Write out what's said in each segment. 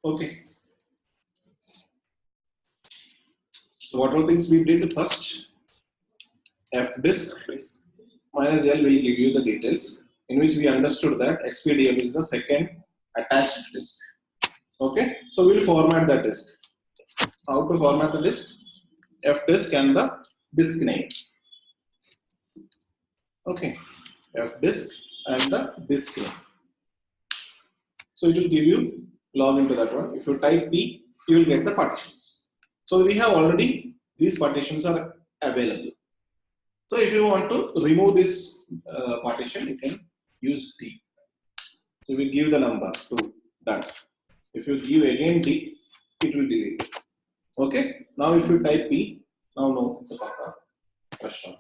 Okay. So what all things we did first? F disk minus L will give you the details in which we understood that XPDM is the second attached disk. Okay. So we'll format that disk. How to format the disk? F disk and the disk name. Okay. F disk and the disk name. So it will give you log into that one. If you type P, you will get the partitions. So we have already these partitions are available. So if you want to remove this partition, you can use D. So we give the number to that. If you give again D, it will delete it. Okay. Now if you type P, now no, it's a fresh one.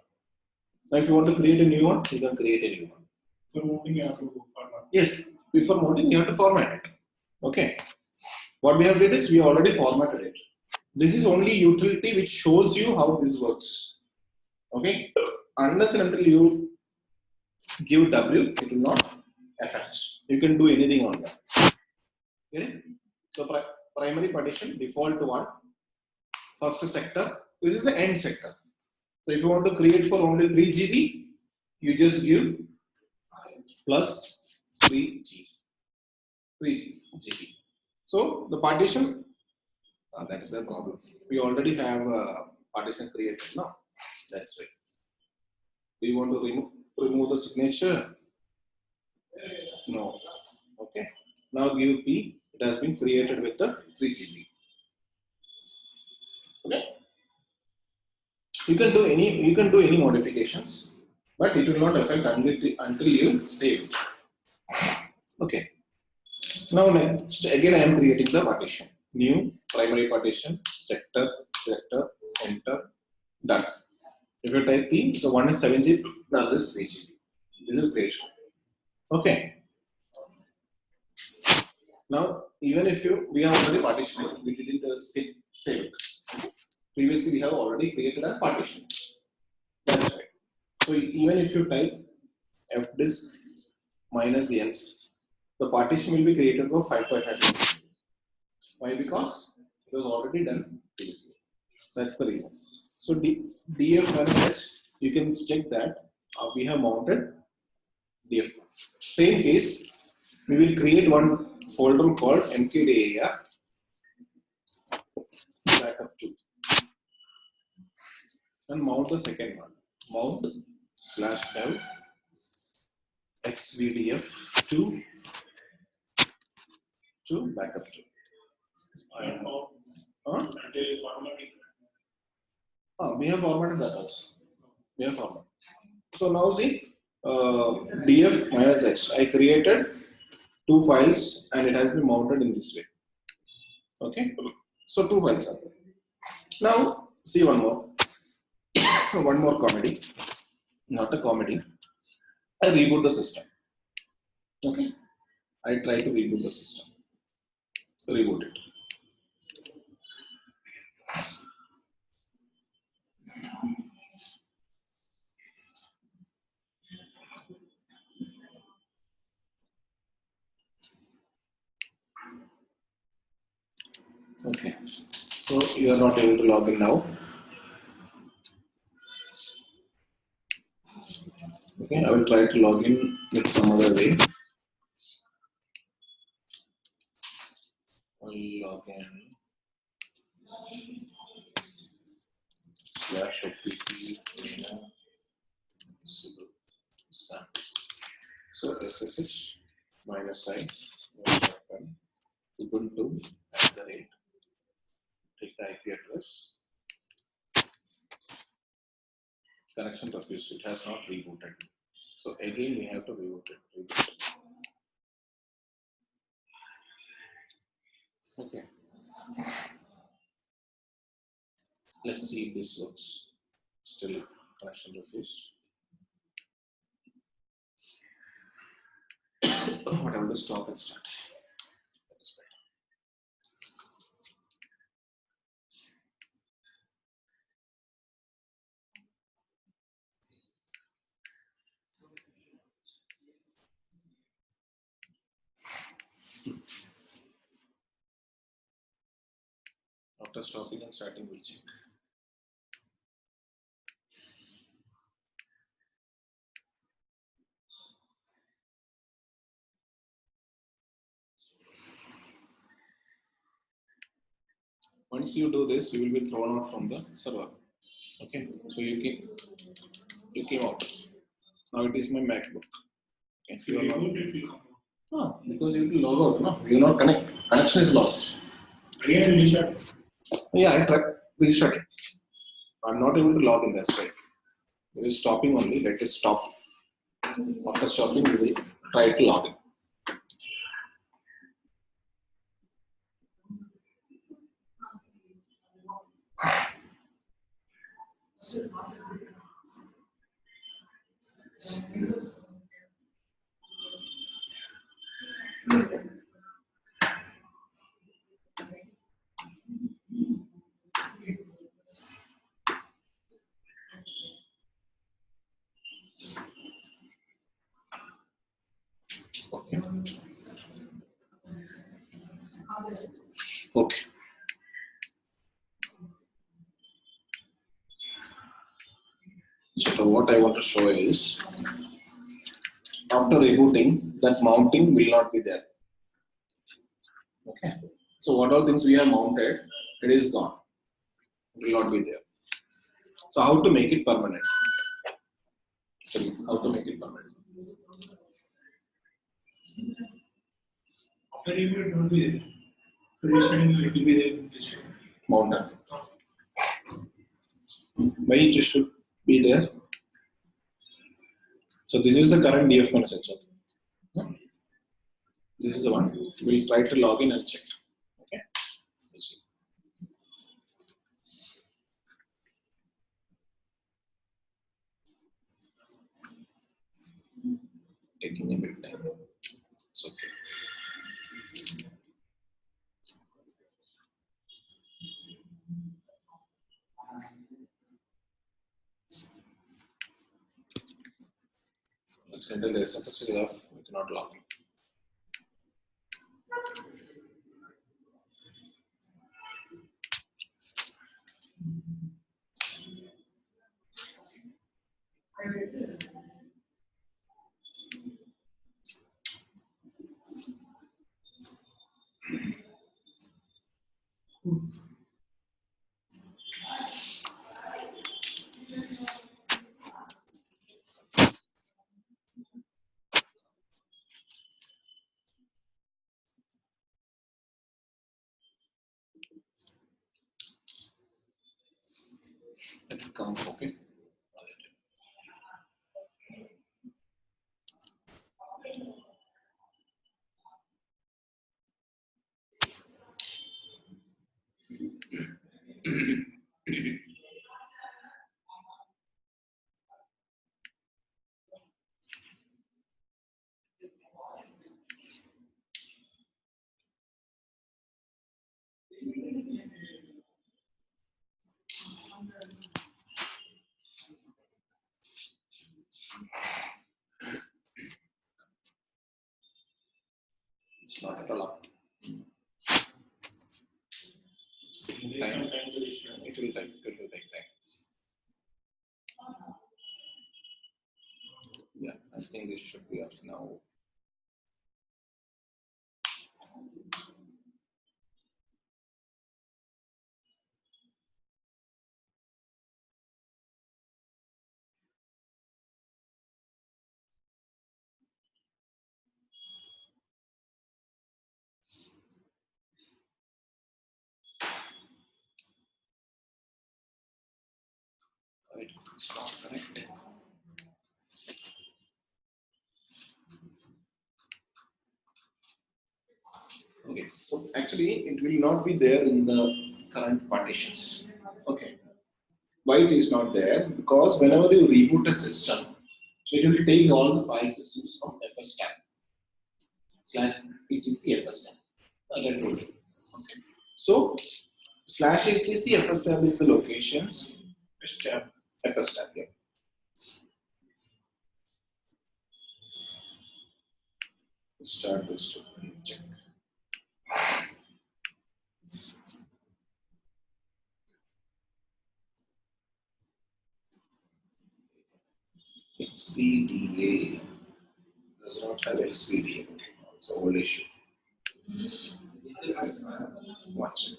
Now if you want to create a new one, you can create a new one. For mounting, you have to format. Yes, before mounting, you have to format it. Okay. What we have did is we already formatted it. This is only utility which shows you how this works. Okay. Unless and until you give W, it will not affect. You can do anything on that. Okay. So primary partition default one. First sector. This is the end sector. So if you want to create for only 3 GB, you just give plus 3 GB. So the partition, that is the problem. We already have a partition created now. That's right. Do you want to remove the signature? No. Okay. Now give P. It has been created with the 3 GB. Okay. You can do any modifications, but it will not affect until you save it. Okay. Now next, again I am creating the partition. New primary partition, sector, enter, done. If you type P, so one is 7 GB, the other is 3 GB. This is creation. Okay. Now, even if we have already partitioned it, we didn't save it. Previously, we have already created a partition. That's right. So even if you type F disk minus L, the partition will be created for 5.5. Why? Because it was already done previously. That's the reason. So DF minus H, you can check that we have mounted DF. Same case, we will create one folder called mkdir backup 2 and mount the second one. Mount /l xvdf2 to backup 2. We have formatted that also. We have formatted. So now see, df minus h. I created 2 files and it has been mounted in this way. Okay. So 2 files are there. Now see one more. One more comedy. Not a comedy. I reboot the system. Okay. I try to reboot the system. Reboot it. Okay. So you are not able to log in now. Okay, I will try to log in with some other way. I'll log in /OPP. So SSH minus I Ubuntu @ take the IP address. Connection refused. It has not rebooted. So again we have to reboot it. Okay. Let's see if this works. Still connection refused. Whatever the stop and start. After stopping and starting, we'll check. Once you do this, you will be thrown out from the server. Okay, so you came out. Now it is my MacBook. Okay, If you reboot, it will come out. No, because you will log out. No, you will not connect. Connection is lost. Again, restart. Yeah, I tried restarting. I'm not able to log in. That's right. It is stopping only. Let it stop. After stopping, we will try to log in. Okay. Okay. So what I want to show is after rebooting, that mounting will not be there. Okay. So what all things we have mounted, it is gone. It will not be there. So how to make it permanent? How to make it permanent? After reboot, it won't be there. For restarting, it will be there. Mounted. Why it should be there? So this is the current DF message. Okay. This is the one. We'll try to log in and check. Okay. Let's see. Taking a bit time. It's okay. Let's enter the SSH is off. We cannot log in. Let it come. Okay. It's not at all up. There is some time to restart. It will take time. Yeah, I think this should be up now. Right, it's not connecting. Okay, so actually it will not be there in the current partitions. Okay. Why it is not there? Because whenever you reboot a system, it will take all the file systems from fstab /etc fstab. Like I told you. Okay. So /etc fstab is the locations. Fstab, yeah. Start this to check. XVDA does not have XVDA. It's an old issue. Watch.